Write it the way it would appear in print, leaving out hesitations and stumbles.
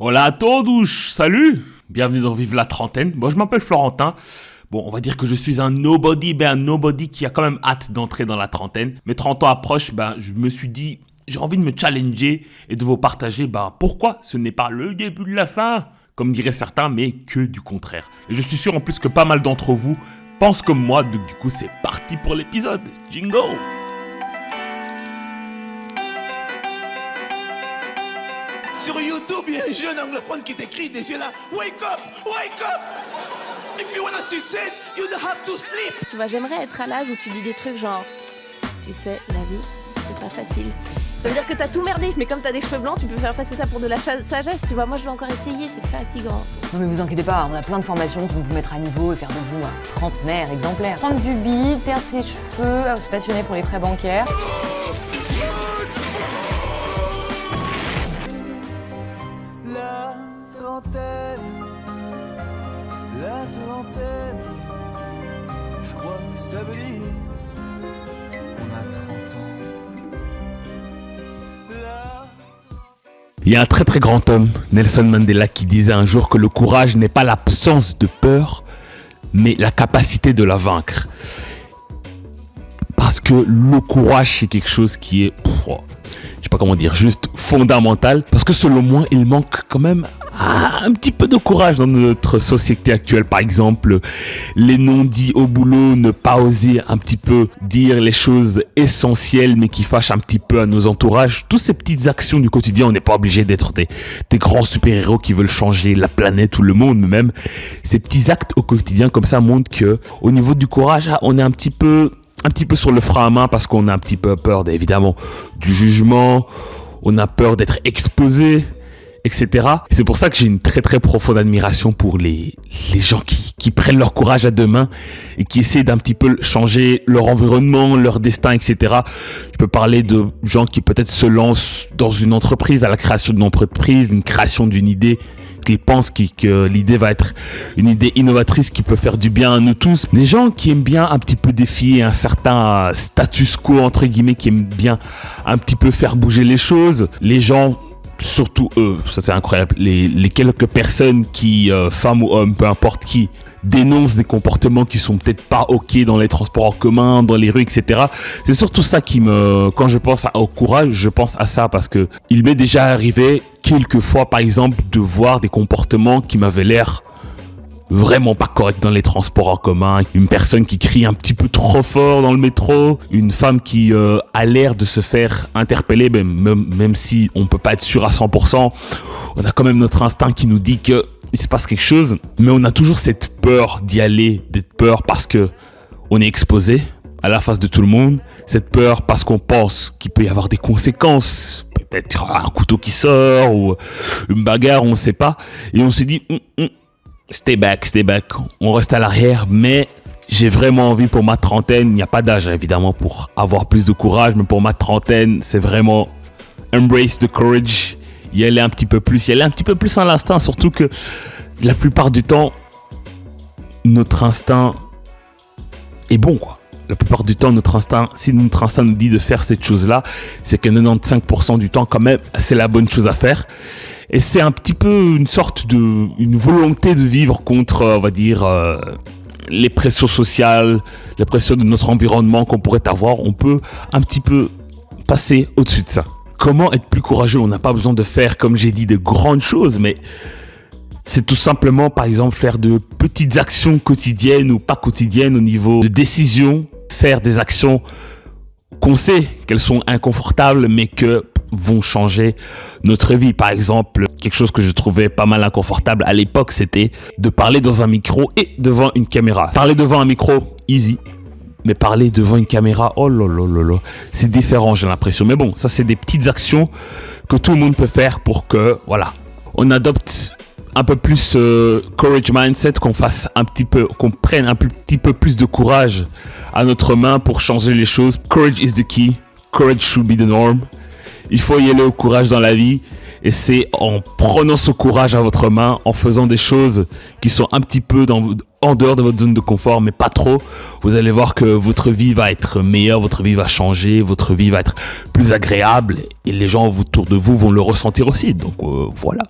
Hola à todos, salut, bienvenue dans Vive la trentaine. Bon, je m'appelle Florentin. Bon, on va dire que je suis un nobody, un nobody qui a quand même hâte d'entrer dans la trentaine. Mes 30 ans approchent, je me suis dit, j'ai envie de me challenger et de vous partager, pourquoi ce n'est pas le début de la fin, comme diraient certains, mais que du contraire. Et je suis sûr en plus que pas mal d'entre vous pensent comme moi, donc du coup c'est parti pour l'épisode. Jingle! Sur YouTube, il y a un jeune anglophone qui t'écrit des yeux là. Wake up! Wake up! If you wanna succeed, you don't have to sleep! Tu vois, j'aimerais être à l'âge où tu dis des trucs genre, tu sais, la vie, c'est pas facile. Ça veut dire que t'as tout merdé, mais comme t'as des cheveux blancs, tu peux faire passer ça pour de la sagesse, tu vois. Moi, je vais encore essayer, c'est fatigant. Non mais vous inquiétez pas, on a plein de formations qui vont vous mettre à niveau et faire de vous un trentenaire exemplaire. Prendre du bide, perdre ses cheveux, se passionner pour les frais bancaires. La trentaine, je crois que ça veut dire on a 30 ans. Il y a un très très grand homme, Nelson Mandela, qui disait un jour que le courage n'est pas l'absence de peur, mais la capacité de la vaincre. Parce que le courage, c'est quelque chose qui est, je sais pas comment dire, juste fondamental. Parce que selon moi, il manque quand même un petit peu de courage dans notre société actuelle. Par exemple, les non-dits au boulot, ne pas oser un petit peu dire les choses essentielles mais qui fâchent un petit peu à nos entourages. Toutes ces petites actions du quotidien, on n'est pas obligé d'être des grands super-héros qui veulent changer la planète ou le monde, mais même ces petits actes au quotidien comme ça montrent que au niveau du courage, on est un petit peu sur le frein à main parce qu'on a un petit peu peur évidemment du jugement, on a peur d'être exposé, etc. Et c'est pour ça que j'ai une très très profonde admiration pour les gens qui prennent leur courage à deux mains et qui essaient d'un petit peu changer leur environnement, leur destin, etc. Je peux parler de gens qui peut-être se lancent dans une entreprise, à la création d'une entreprise, une création d'une idée, qu'ils pensent que l'idée va être une idée innovatrice qui peut faire du bien à nous tous. Des gens qui aiment bien un petit peu défier un certain status quo, entre guillemets, qui aiment bien un petit peu faire bouger les choses. Les gens, surtout eux, ça c'est incroyable, les quelques personnes qui, femmes ou hommes, peu importe qui, dénoncent des comportements qui sont peut-être pas ok dans les transports en commun, dans les rues, etc. C'est surtout ça qui quand je pense au courage, je pense à ça parce que il m'est déjà arrivé quelques fois, par exemple, de voir des comportements qui m'avaient l'air vraiment pas corrects dans les transports en commun. Une personne qui crie un petit peu trop fort dans le métro, une femme qui a l'air de se faire interpeller, même si on peut pas être sûr à 100%, on a quand même notre instinct qui nous dit que il se passe quelque chose, mais on a toujours cette peur d'y aller, d'être peur parce que on est exposé à la face de tout le monde, cette peur parce qu'on pense qu'il peut y avoir des conséquences, peut-être un couteau qui sort ou une bagarre, on ne sait pas, et on se dit stay back, on reste à l'arrière, mais j'ai vraiment envie pour ma trentaine, il n'y a pas d'âge évidemment pour avoir plus de courage, mais pour ma trentaine, c'est vraiment embrace the courage, y aller un petit peu plus à l'instinct, surtout que la plupart du temps, notre instinct est bon, quoi. La plupart du temps, si notre instinct nous dit de faire cette chose-là, c'est que 95% du temps, quand même, c'est la bonne chose à faire. Et c'est un petit peu une volonté de vivre contre, on va dire, les pressions sociales, les pressions de notre environnement qu'on pourrait avoir. On peut un petit peu passer au-dessus de ça. Comment être plus courageux? On n'a pas besoin de faire, comme j'ai dit, de grandes choses, mais c'est tout simplement, par exemple, faire de petites actions quotidiennes ou pas quotidiennes au niveau de décision, faire des actions qu'on sait qu'elles sont inconfortables, mais que vont changer notre vie. Par exemple, quelque chose que je trouvais pas mal inconfortable à l'époque, c'était de parler dans un micro et devant une caméra. Parler devant un micro, easy. Mais parler devant une caméra, oh là là là là, c'est différent, j'ai l'impression. Mais bon, ça c'est des petites actions que tout le monde peut faire pour que, voilà, on adopte un peu plus courage mindset, qu'on prenne un petit peu plus de courage à notre main pour changer les choses. Courage is the key. Courage should be the norm. Il faut y aller au courage dans la vie. Et c'est en prenant ce courage à votre main, en faisant des choses qui sont un petit peu en dehors de votre zone de confort, mais pas trop, vous allez voir que votre vie va être meilleure, votre vie va changer, votre vie va être plus agréable et les gens autour de vous vont le ressentir aussi. Donc voilà.